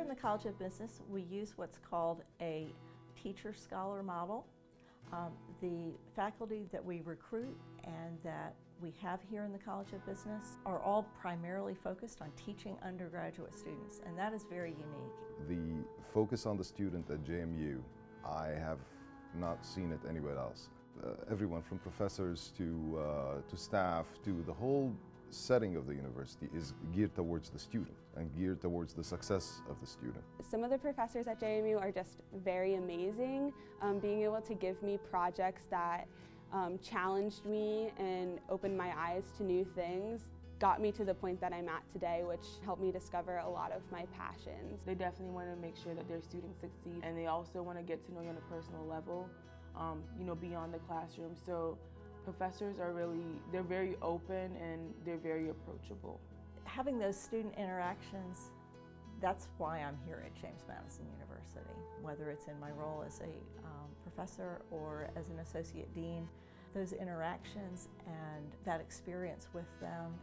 in the College of Business, we use what's called a teacher-scholar model. The faculty that we recruit and that we have here in the College of Business are all primarily focused on teaching undergraduate students, and that is very unique. The focus on the student at JMU, I have not seen it anywhere else. Everyone from professors to staff to the whole setting of the university is geared towards the student and geared towards the success of the student. Some of the professors at JMU are just very amazing. Being able to give me projects that challenged me and opened my eyes to new things got me to the point that I'm at today, which helped me discover a lot of my passions. They definitely want to make sure that their students succeed, and they also want to get to know you on a personal level, beyond the classroom. So professors are they're very open and they're very approachable. Having those student interactions, that's why I'm here at James Madison University. Whether it's in my role as a professor or as an associate dean, those interactions and that experience with them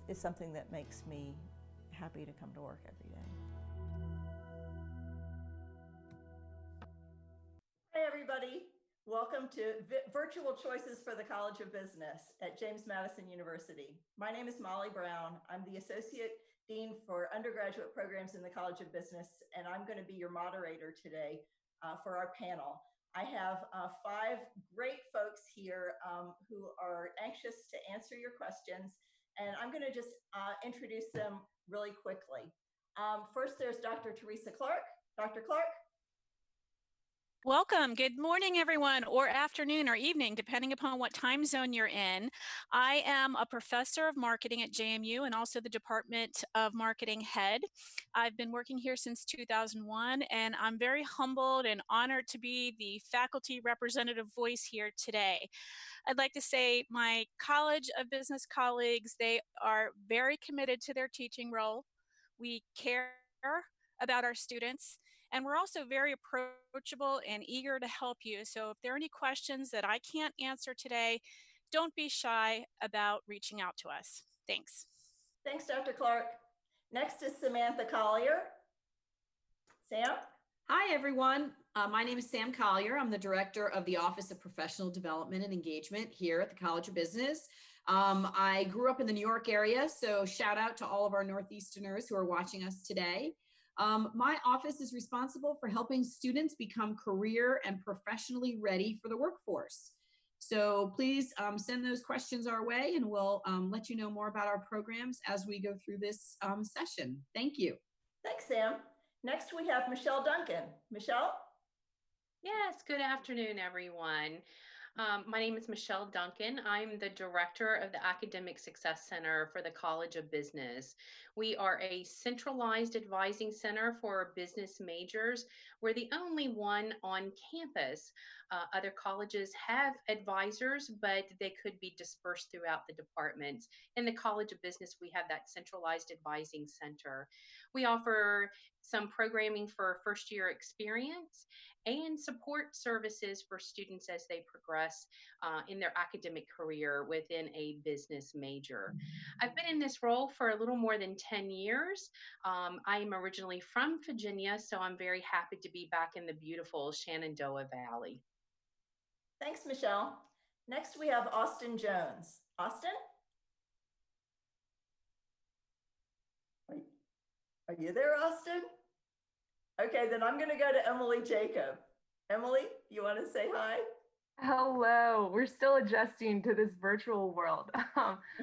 is something that makes me happy to come to work every day. Hi everybody, welcome to Virtual Choices for the College of Business at James Madison University. My name is Molly Brown. I'm the Associate Dean for Undergraduate Programs in the College of Business, and I'm going to be your moderator today for our panel. I have 5 great folks here who are anxious to answer your questions, and I'm going to just introduce them really quickly. First, there's Dr. Teresa Clark. Dr. Clark. Welcome. Good morning, everyone, or afternoon or evening, depending upon what time zone you're in. I am a professor of marketing at JMU and also the Department of Marketing head. I've been working here since 2001, and I'm very humbled and honored to be the faculty representative voice here today. I'd like to say my College of Business colleagues, they are very committed to their teaching role. We care about our students, and we're also very approachable and eager to help you. So if there are any questions that I can't answer today, don't be shy about reaching out to us. Thanks. Thanks, Dr. Clark. Next is Samantha Collier. Sam? Hi, everyone. My name is Sam Collier. I'm the director of the Office of Professional Development and Engagement here at the College of Business. I grew up in the New York area, so shout out to all of our Northeasterners who are watching us today. My office is responsible for helping students become career and professionally ready for the workforce. So please send those questions our way, and we'll let you know more about our programs as we go through this session. Thank you. Thanks, Sam. Next, we have Michelle Duncan. Michelle? Yes, good afternoon, everyone. My name is Michelle Duncan. I'm the director of the Academic Success Center for the College of Business. We are a centralized advising center for business majors. We're the only one on campus. Other colleges have advisors, but they could be dispersed throughout the departments. In the College of Business, we have that centralized advising center. We offer some programming for first-year experience and support services for students as they progress in their academic career within a business major. I've been in this role for a little more than 10 years. I am originally from Virginia, so I'm very happy to be back in the beautiful Shenandoah Valley. Thanks, Michelle. Next, we have Austin Jones. Austin? Are you there, Austin? Okay, then I'm going to go to Emily Jacob. Emily, you want to say hi? Hello, we're still adjusting to this virtual world.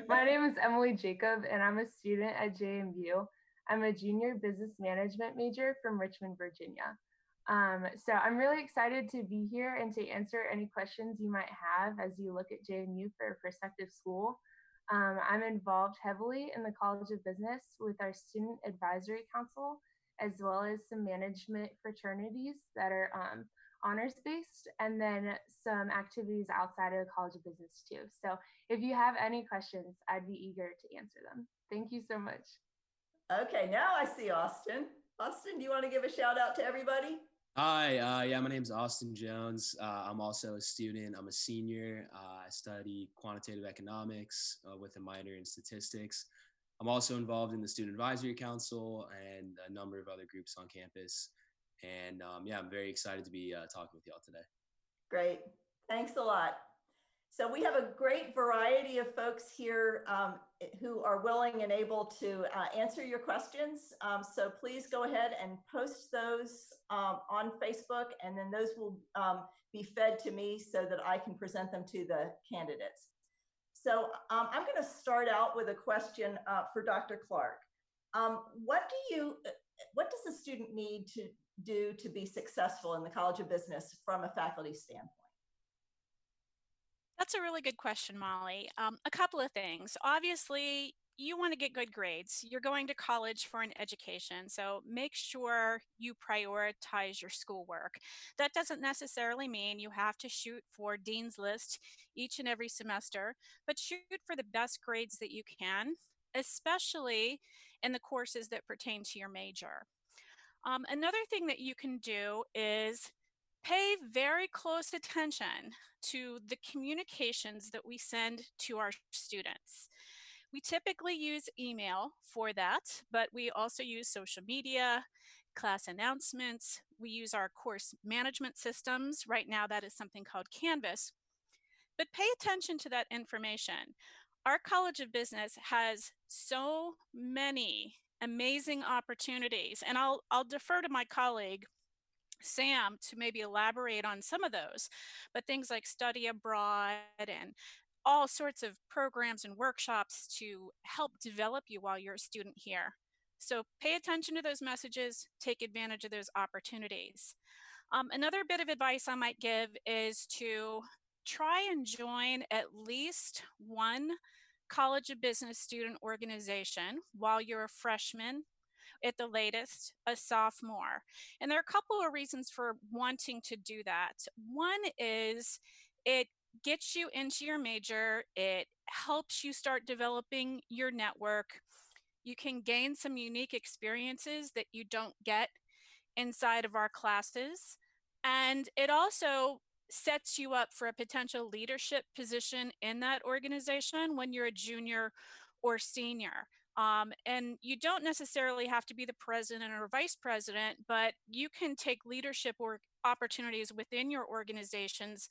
My name is Emily Jacob, and I'm a student at JMU. I'm a junior business management major from Richmond, Virginia. So I'm really excited to be here and to answer any questions you might have as you look at JMU for a prospective school. I'm involved heavily in the College of Business with our Student Advisory Council, as well as some management fraternities that are honors-based, and then some activities outside of the College of Business too. So if you have any questions, I'd be eager to answer them. Thank you so much. Okay, now I see Austin. Austin, do you want to give a shout out to everybody? Hi, yeah, my name is Austin Jones. I'm also a student. I'm a senior. I study quantitative economics with a minor in statistics. I'm also involved in the Student Advisory Council and a number of other groups on campus. And yeah, I'm very excited to be talking with y'all today. Great. Thanks a lot. So we have a great variety of folks here who are willing and able to answer your questions. So please go ahead and post those on Facebook, and then those will be fed to me so that I can present them to the candidates. So I'm going to start out with a question for Dr. Clark. What does a student need to do to be successful in the College of Business from a faculty standpoint? That's a really good question, Molly. A couple of things. Obviously, you want to get good grades. You're going to college for an education, so make sure you prioritize your schoolwork. That doesn't necessarily mean you have to shoot for Dean's List each and every semester, but shoot for the best grades that you can, especially in the courses that pertain to your major. Another thing that you can do is pay very close attention to the communications that we send to our students. We typically use email for that, but we also use social media, class announcements. We use our course management systems. Right now, that is something called Canvas. But pay attention to that information. Our College of Business has so many amazing opportunities, and I'll defer to my colleague Sam to maybe elaborate on some of those, but things like study abroad and all sorts of programs and workshops to help develop you while you're a student here. So pay attention to those messages, take advantage of those opportunities. Another bit of advice I might give is to try and join at least one College of Business student organization while you're a freshman, at the latest, a sophomore. And there are a couple of reasons for wanting to do that. One is it gets you into your major, it helps you start developing your network. You can gain some unique experiences that you don't get inside of our classes. And it also sets you up for a potential leadership position in that organization when you're a junior or senior. And you don't necessarily have to be the president or vice president, but you can take leadership or opportunities within your organizations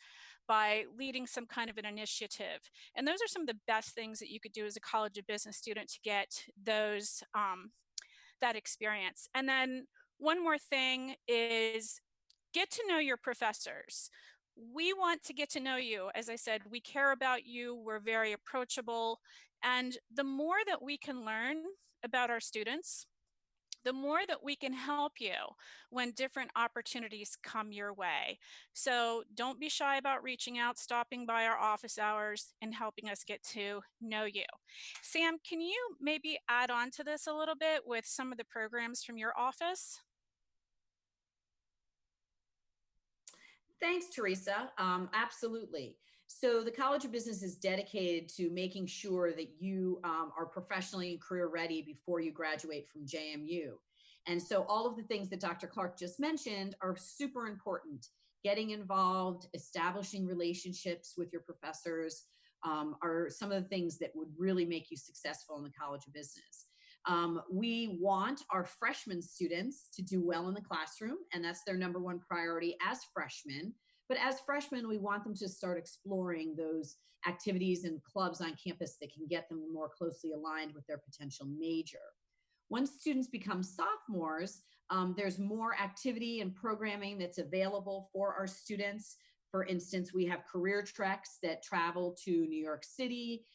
by leading some kind of an initiative. And those are some of the best things that you could do as a College of Business student to get those that experience. And then one more thing is get to know your professors. We want to get to know you. As I said, we care about you. We're very approachable. And the more that we can learn about our students, the more that we can help you when different opportunities come your way. So don't be shy about reaching out, stopping by our office hours, and helping us get to know you. Sam, can you maybe add on to this a little bit with some of the programs from your office? Thanks, Teresa. Absolutely. So the College of Business is dedicated to making sure that you are professionally and career ready before you graduate from JMU. And so all of the things that Dr. Clark just mentioned are super important. Getting involved, establishing relationships with your professors are some of the things that would really make you successful in the College of Business. We want our freshman students to do well in the classroom, and that's their number one priority as freshmen. But as freshmen, we want them to start exploring those activities and clubs on campus that can get them more closely aligned with their potential major. Once students become sophomores, there's more activity and programming that's available for our students. For instance, we have career treks that travel to New York City,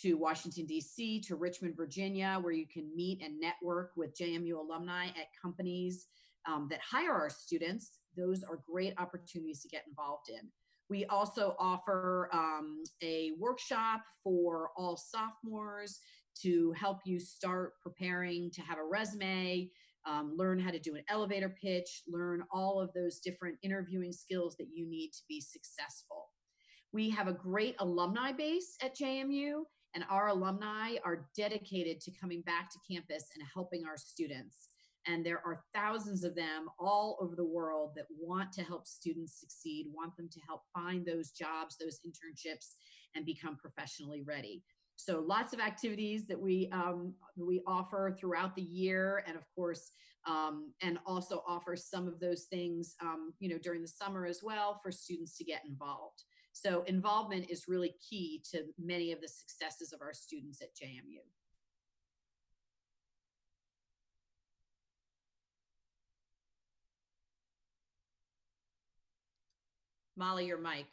to Washington, D.C., to Richmond, Virginia, where you can meet and network with JMU alumni at companies that hire our students. Those are great opportunities to get involved in. We also offer a workshop for all sophomores to help you start preparing to have a resume, learn how to do an elevator pitch, learn all of those different interviewing skills that you need to be successful. We have a great alumni base at JMU, and our alumni are dedicated to coming back to campus and helping our students. And there are thousands of them all over the world that want to help students succeed, want them to help find those jobs, those internships, and become professionally ready. So lots of activities that we offer throughout the year, and of course, and also offer some of those things, during the summer as well for students to get involved. So involvement is really key to many of the successes of our students at JMU. Molly, your mic.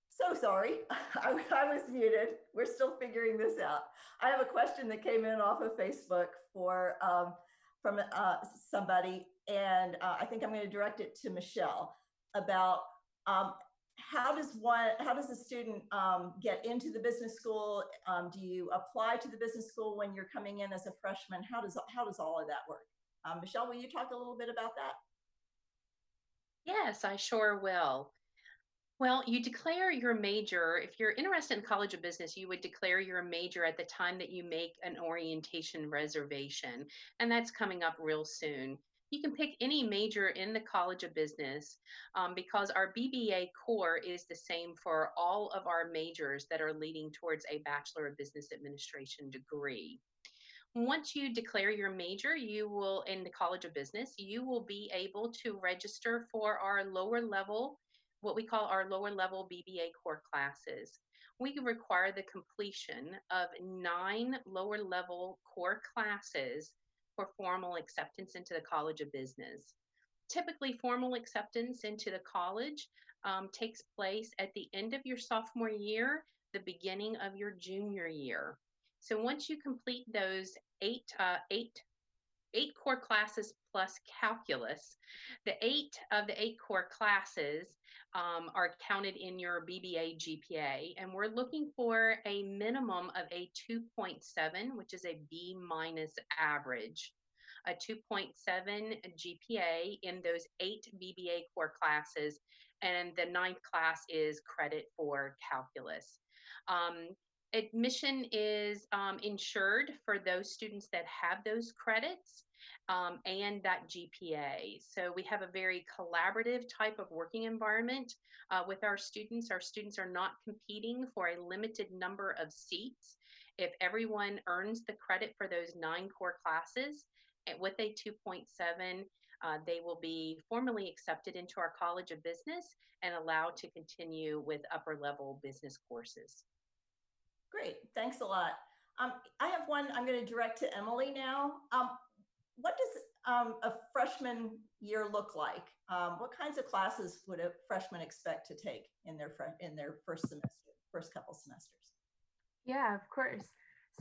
So sorry, I was muted. We're still figuring this out. I have a question that came in off of Facebook from somebody, and I think I'm going to direct it to Michelle about how does a student get into the business school? Do you apply to the business school when you're coming in as a freshman? How does all of that work? Michelle, will you talk a little bit about that? Yes, I sure will. Well, you declare your major. If you're interested in College of Business, you would declare your major at the time that you make an orientation reservation, and that's coming up real soon. You can pick any major in the College of Business because our BBA core is the same for all of our majors that are leading towards a Bachelor of Business Administration degree. Once you declare your major, you will, in the College of Business, you will be able to register for our lower level, what we call our lower level BBA core classes. We require the completion of 9 lower level core classes for formal acceptance into the College of Business. Typically, formal acceptance into the college takes place at the end of your sophomore year, the beginning of your junior year. So once you complete those eight core classes plus calculus, the 8 core classes are counted in your BBA GPA, and we're looking for a minimum of a 2.7, which is a B- average. A 2.7 GPA in those 8 BBA core classes, and the 9th class is credit for calculus. Admission is insured for those students that have those credits and that GPA. So we have a very collaborative type of working environment with our students. Our students are not competing for a limited number of seats. If everyone earns the credit for those 9 core classes with a 2.7, they will be formally accepted into our College of Business and allowed to continue with upper level business courses. Great, thanks a lot. I have one I'm going to direct to Emily now. What does a freshman year look like? What kinds of classes would a freshman expect to take in their first couple semesters? Yeah, of course.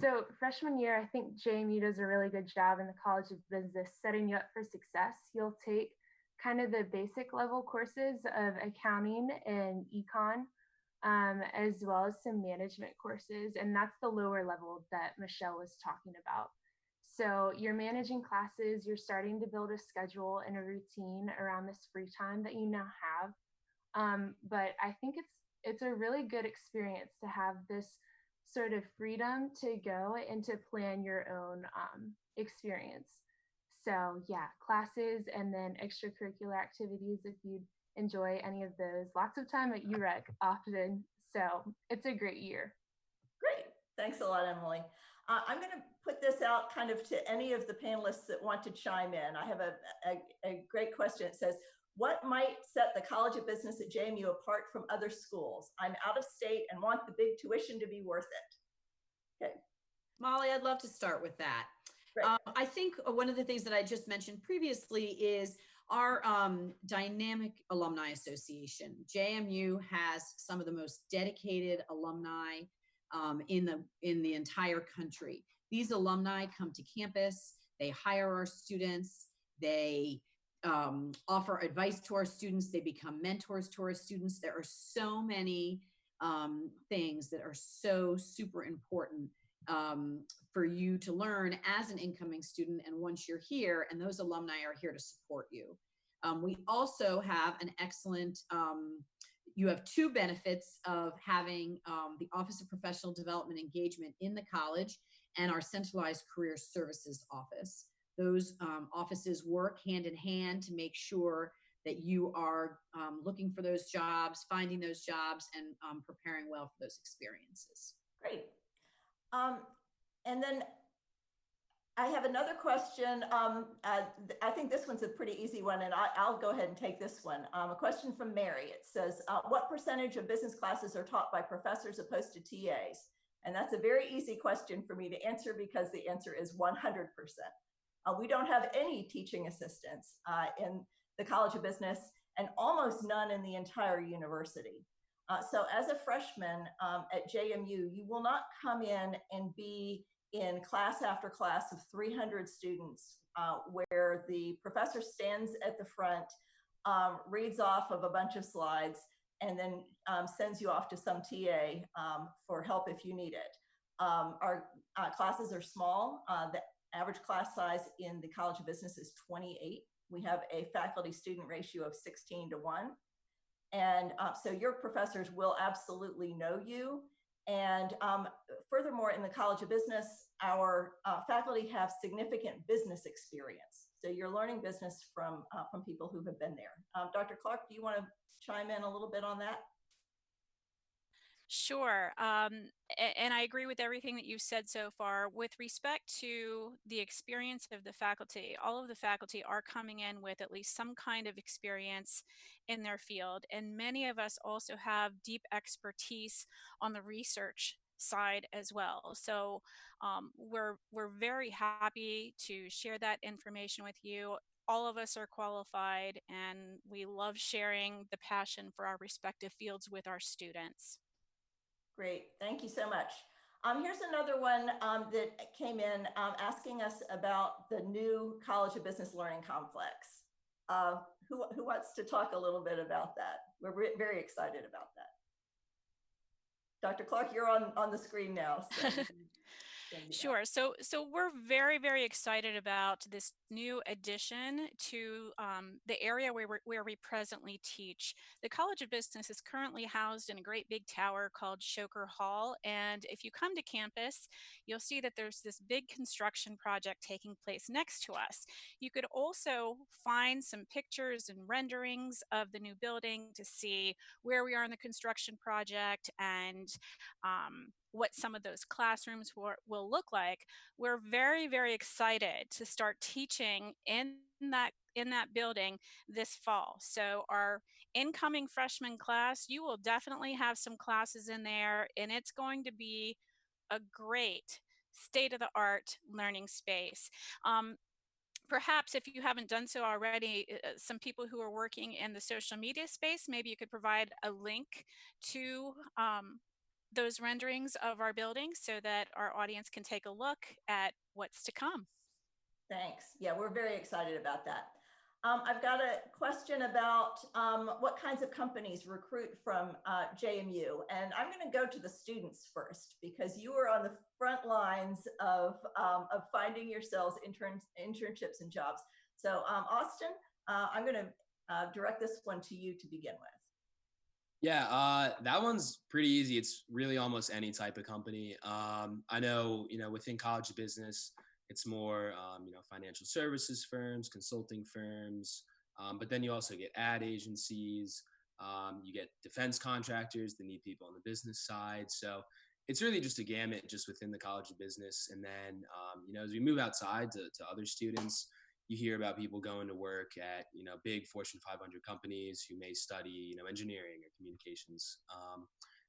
So freshman year, I think JMU does a really good job in the College of Business setting you up for success. You'll take kind of the basic level courses of accounting and econ, as well as some management courses. And that's the lower level that Michelle was talking about. So you're managing classes, you're starting to build a schedule and a routine around this free time that you now have. But I think it's a really good experience to have this sort of freedom to go and to plan your own experience. So yeah, classes and then extracurricular activities if you'd enjoy any of those. Lots of time at UREC often. So it's a great year. Great. Thanks a lot, Emily. I'm going to put this out kind of to any of the panelists that want to chime in. I have a great question. It says, what might set the College of Business at JMU apart from other schools? I'm out of state and want the big tuition to be worth it. Okay. Molly, I'd love to start with that. I think one of the things that I just mentioned previously is our dynamic alumni association. JMU has some of the most dedicated alumni in the entire country. These alumni come to campus, they hire our students, they offer advice to our students, they become mentors to our students. There are so many things that are so super important for you to learn as an incoming student. And once you're here, and those alumni are here to support you. We also have an excellent, you have 2 benefits of having the Office of Professional Development Engagement in the college and our centralized career services office. Those offices work hand in hand to make sure that you are looking for those jobs, finding those jobs, and preparing well for those experiences. Great. And then I have another question. I think this one's a pretty easy one, and I'll go ahead and take this one. A question from Mary. It says, what percentage of business classes are taught by professors opposed to TAs? And that's a very easy question for me to answer because the answer is 100%. We don't have any teaching assistants in the College of Business and almost none in the entire university. So as a freshman at JMU, you will not come in and be in class after class of 300 students where the professor stands at the front, reads off of a bunch of slides, and then sends you off to some TA for help if you need it. Our classes are small. The average class size in the College of Business is 28. We have a faculty-student ratio of 16:1. And so your professors will absolutely know you. And furthermore, in the College of Business, our faculty have significant business experience. So you're learning business from people who have been there. Dr. Clark, do you want to chime in a little bit on that? Sure. And I agree with everything that you've said so far. With respect to the experience of the faculty, all of the faculty are coming in with at least some kind of experience in their field. And many of us also have deep expertise on the research side as well. So we're very happy to share that information with you. All of us are qualified, and we love sharing the passion for our respective fields with our students. Great, thank you so much. Here's another one that came in asking us about the new College of Business Learning Complex. Who wants to talk a little bit about that? We're very excited about that. Dr. Clark, you're on the screen now. So. Sure. So we're very, very excited about this new addition to the area where we presently teach. The College of Business is currently housed in a great big tower called Shoker Hall. And if you come to campus, you'll see that there's this big construction project taking place next to us. You could also find some pictures and renderings of the new building to see where we are in the construction project and what some of those classrooms will look like. We're very, very excited to start teaching in that building this fall. So our incoming freshman class, you will definitely have some classes in there, and it's going to be a great state-of-the-art learning space. Perhaps if you haven't done so already, some people who are working in the social media space, maybe you could provide a link to those renderings of our building so that our audience can take a look at what's to come. Thanks. Yeah, we're very excited about that. I've got a question about what kinds of companies recruit from JMU. And I'm going to go to the students first because you are on the front lines of finding yourselves internships and jobs. So Austin, I'm going to direct this one to you to begin with. Yeah, that one's pretty easy. It's really almost any type of company. I know, within College of Business, it's more, financial services firms, consulting firms, but then you also get ad agencies, you get defense contractors that need people on the business side. So it's really just a gamut just within the College of Business. And then, as we move outside to other students, you hear about people going to work at, big Fortune 500 companies who may study, engineering or communications.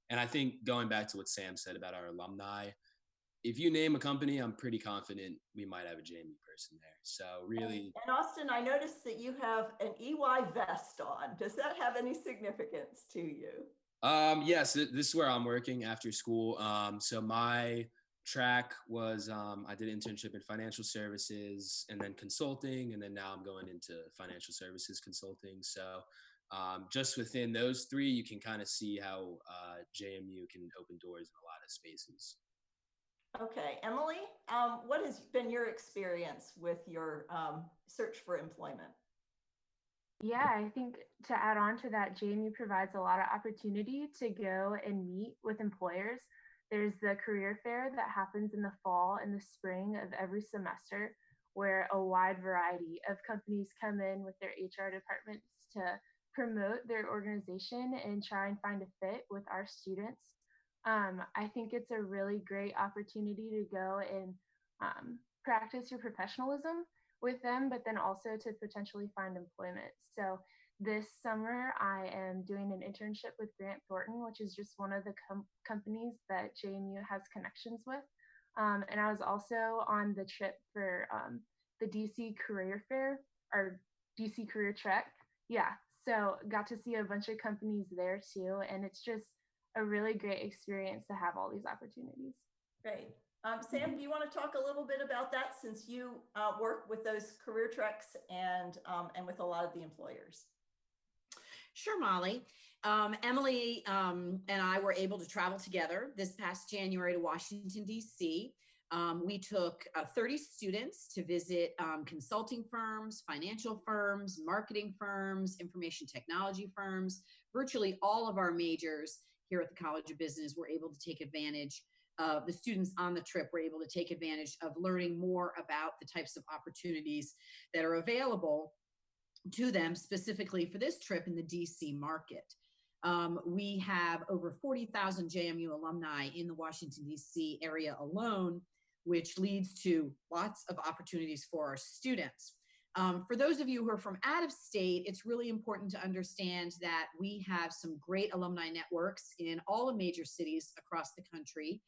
And I think going back to what Sam said about our alumni, if you name a company, I'm pretty confident we might have a JMU person there. So really. And Austin, I noticed that you have an EY vest on. Does that have any significance to you? Yes, this is where I'm working after school. So my track was I did an internship in financial services and then consulting, and then now I'm going into financial services consulting. So just within those three, you can kind of see how JMU can open doors in a lot of spaces. Okay, Emily, what has been your experience with your search for employment? Yeah, I think to add on to that, JMU provides a lot of opportunity to go and meet with employers. There's the career fair that happens in the fall and the spring of every semester, where a wide variety of companies come in with their HR departments to promote their organization and try and find a fit with our students. I think it's a really great opportunity to go and practice your professionalism with them, but then also to potentially find employment. So this summer, I am doing an internship with Grant Thornton, which is just one of the companies that JMU has connections with. And I was also on the trip for the DC Career Fair or DC Career Trek. Yeah, so got to see a bunch of companies there too. And it's just a really great experience to have all these opportunities. Great. Sam, do you want to talk a little bit about that since you work with those career treks and with a lot of the employers? Sure, Molly. Emily and I were able to travel together this past January to Washington, D.C. We took 30 students to visit consulting firms, financial firms, marketing firms, information technology firms. Virtually all of our majors here at the College of Business were able to take advantage of, the students on the trip were able to take advantage of learning more about the types of opportunities that are available to them specifically for this trip in the DC market. We have over 40,000 JMU alumni in the Washington, DC area alone, which leads to lots of opportunities for our students. For those of you who are from out of state, it's really important to understand that we have some great alumni networks in all the major cities across the country.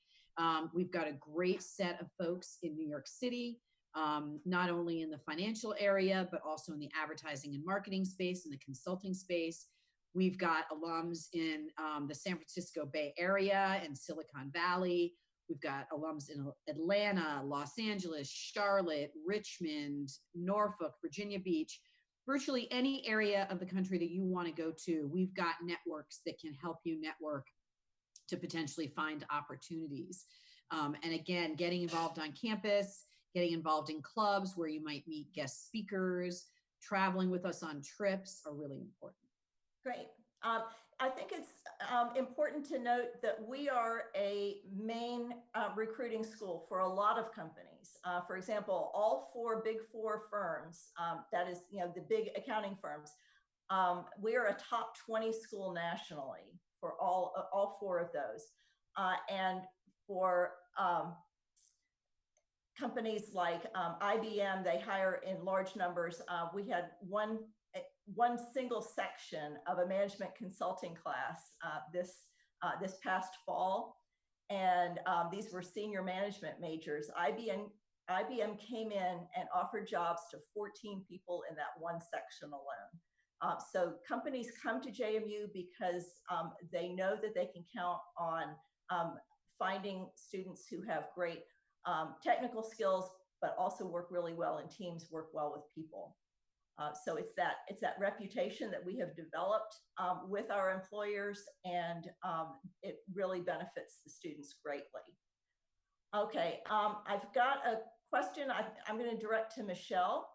We've got a great set of folks in New York City, not only in the financial area, but also in the advertising and marketing space and the consulting space. We've got alums in the San Francisco Bay Area and Silicon Valley. We've got alums in Atlanta, Los Angeles, Charlotte, Richmond, Norfolk, Virginia Beach. Virtually any area of the country that you want to go to, we've got networks that can help you network to potentially find opportunities. And again, getting involved on campus, getting involved in clubs where you might meet guest speakers, traveling with us on trips are really important. Great. I think it's important to note that we are a main recruiting school for a lot of companies. For example, all Big Four firms, that is, the big accounting firms, we are a top 20 school nationally for all four of those. And for companies like IBM, they hire in large numbers. We had one single section of a management consulting class this past fall, and these were senior management majors. IBM came in and offered jobs to 14 people in that one section alone. So companies come to JMU because they know that they can count on finding students who have great technical skills, but also work really well in teams, work well with people. So it's that reputation that we have developed with our employers, and it really benefits the students greatly. Okay, I've got a question I'm going to direct to Michelle,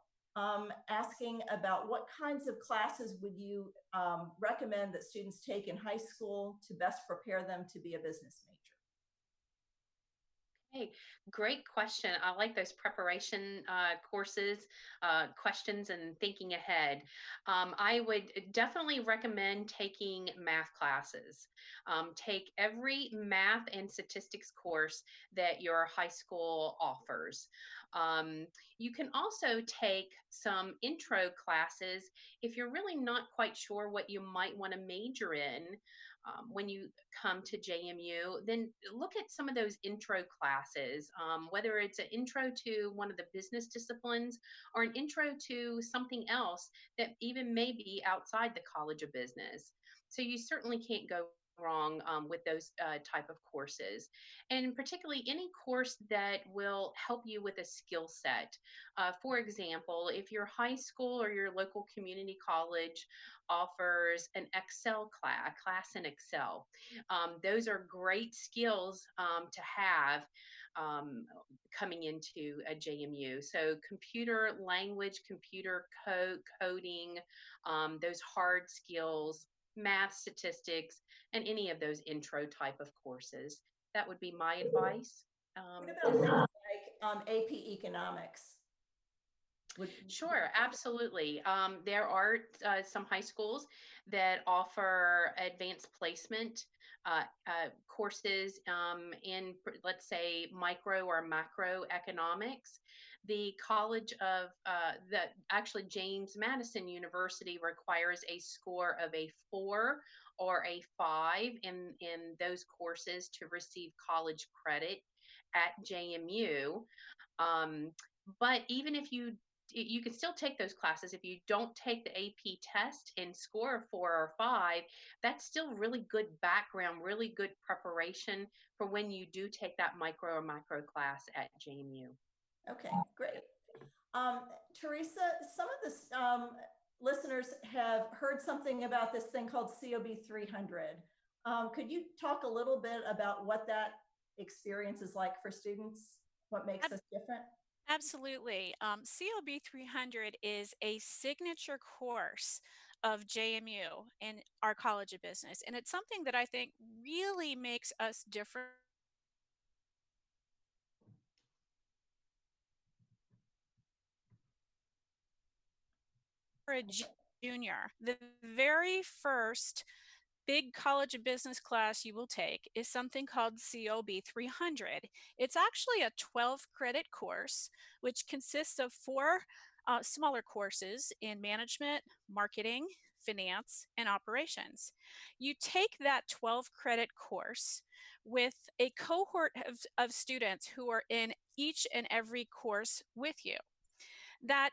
asking about what kinds of classes would you recommend that students take in high school to best prepare them to be a business major? Hey, great question. I like those preparation courses, questions, and thinking ahead. I would definitely recommend taking math classes. Take every math and statistics course that your high school offers. You can also take some intro classes if you're really not quite sure what you might want to major in. When you come to JMU, then look at some of those intro classes, whether it's an intro to one of the business disciplines or an intro to something else that even may be outside the College of Business. So you certainly can't go wrong with those type of courses, and particularly any course that will help you with a skill set. For example, if your high school or your local community college offers an Excel class in Excel, those are great skills to have coming into a JMU. So computer language, computer coding, those hard skills, math, statistics, and any of those intro type of courses. That would be my advice. What about things like AP Economics? Sure, absolutely. There are some high schools that offer advanced placement courses in, let's say, micro or macroeconomics. The College of actually James Madison University requires a score of a 4 or a 5 in those courses to receive college credit at JMU. But even if you can still take those classes. If you don't take the AP test and score a 4 or 5, that's still really good background, really good preparation for when you do take that micro or macro class at JMU. Okay, great. Teresa, some of the listeners have heard something about this thing called COB 300. Could you talk a little bit about what that experience is like for students? What makes us different? Absolutely. COB 300 is a signature course of JMU in our College of Business. And it's something that I think really makes us different for a junior. The very first big College of Business class you will take is something called COB 300. It's actually a 12 credit course, which consists of 4 smaller courses in management, marketing, finance, and operations. You take that 12 credit course with a cohort of students who are in each and every course with you. That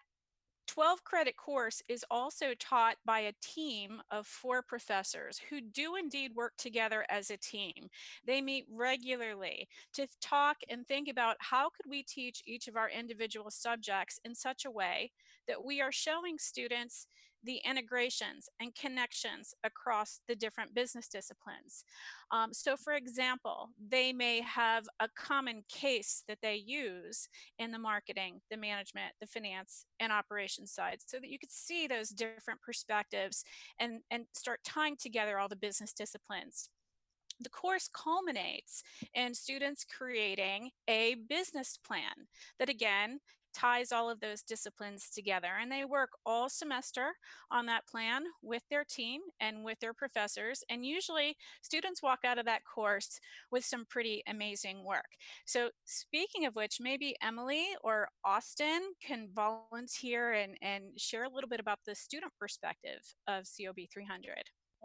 12 credit course is also taught by a team of 4 professors who do indeed work together as a team. They meet regularly to talk and think about how could we teach each of our individual subjects in such a way that we are showing students the integrations and connections across the different business disciplines. So for example, they may have a common case that they use in the marketing, the management, the finance, and operations side, so that you could see those different perspectives and start tying together all the business disciplines. The course culminates in students creating a business plan that, again, ties all of those disciplines together. And they work all semester on that plan with their team and with their professors. And usually students walk out of that course with some pretty amazing work. So speaking of which, maybe Emily or Austin can volunteer and share a little bit about the student perspective of COB 300.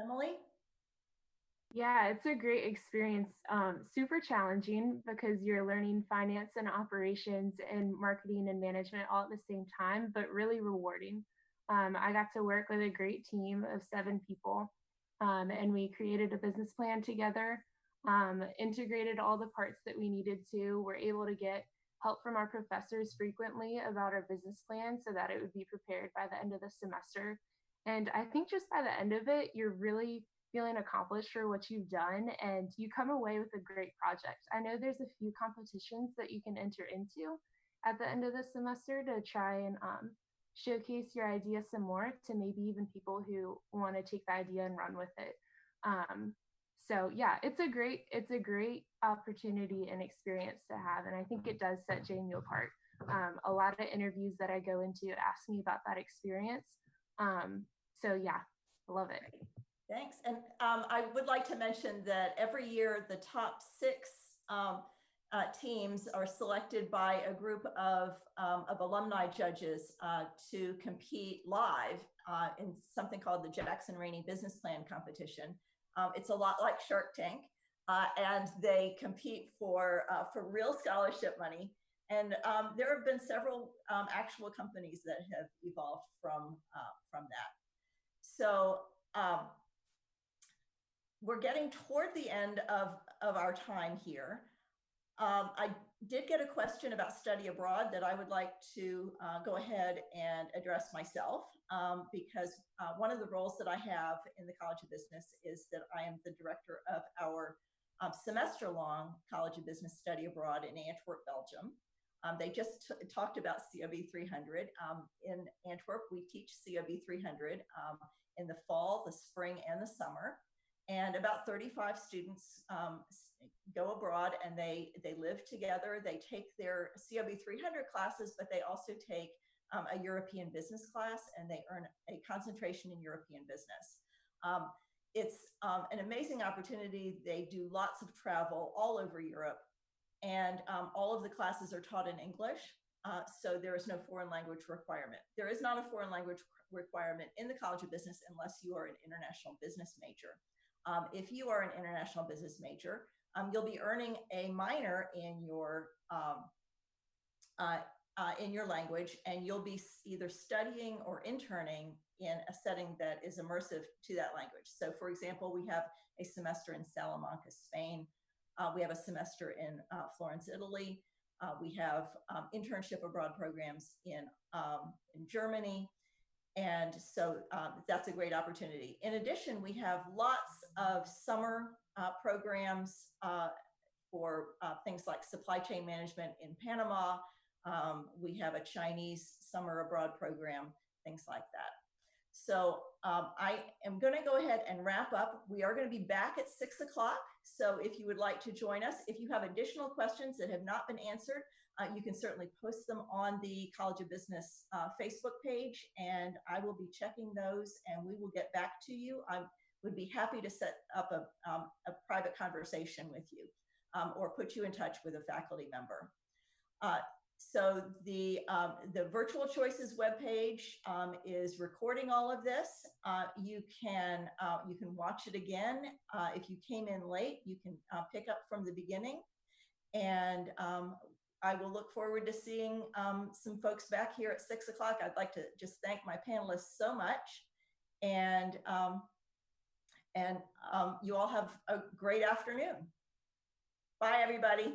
Emily? Yeah, it's a great experience. Super challenging because you're learning finance and operations and marketing and management all at the same time, but really rewarding. I got to work with a great team of 7 people, and we created a business plan together, integrated all the parts that we needed to. We're able to get help from our professors frequently about our business plan so that it would be prepared by the end of the semester. And I think just by the end of it, you're really feeling accomplished for what you've done and you come away with a great project. I know there's a few competitions that you can enter into at the end of the semester to try and showcase your idea some more to maybe even people who want to take the idea and run with it. So yeah, it's a great opportunity and experience to have, and I think it does set JMU apart. A lot of interviews that I go into ask me about that experience. So yeah, I love it. Thanks. And I would like to mention that every year the top 6 teams are selected by a group of alumni judges to compete live in something called the Jackson Rainey Business Plan Competition. It's a lot like Shark Tank, and they compete for real scholarship money. And there have been several actual companies that have evolved from that. So we're getting toward the end of our time here. I did get a question about study abroad that I would like to go ahead and address myself, because one of the roles that I have in the College of Business is that I am the director of our semester-long College of Business study abroad in Antwerp, Belgium. They just talked about COB 300. In Antwerp, we teach COB 300 in the fall, the spring, and the summer. And about 35 students go abroad and they live together. They take their COB 300 classes, but they also take a European business class, and they earn a concentration in European business. It's an amazing opportunity. They do lots of travel all over Europe, and all of the classes are taught in English, so there is no foreign language requirement. There is not a foreign language requirement in the College of Business unless you are an international business major. If you are an international business major, you'll be earning a minor in your language, and you'll be either studying or interning in a setting that is immersive to that language. So for example, we have a semester in Salamanca, Spain. We have a semester in Florence, Italy. We have internship abroad programs in Germany. And so that's a great opportunity. In addition, we have lots of summer programs for things like supply chain management in Panama. We have a Chinese summer abroad program, things like that. So I am going to go ahead and wrap up. We are going to be back at 6 o'clock. So if you would like to join us, if you have additional questions that have not been answered, you can certainly post them on the College of Business Facebook page, and I will be checking those, and we will get back to you. I would be happy to set up a private conversation with you or put you in touch with a faculty member. So the Virtual Choices webpage is recording all of this. You can watch it again. If you came in late, you can pick up from the beginning. And I will look forward to seeing some folks back here at 6 o'clock. I'd like to just thank my panelists so much. And you all have a great afternoon. Bye, everybody.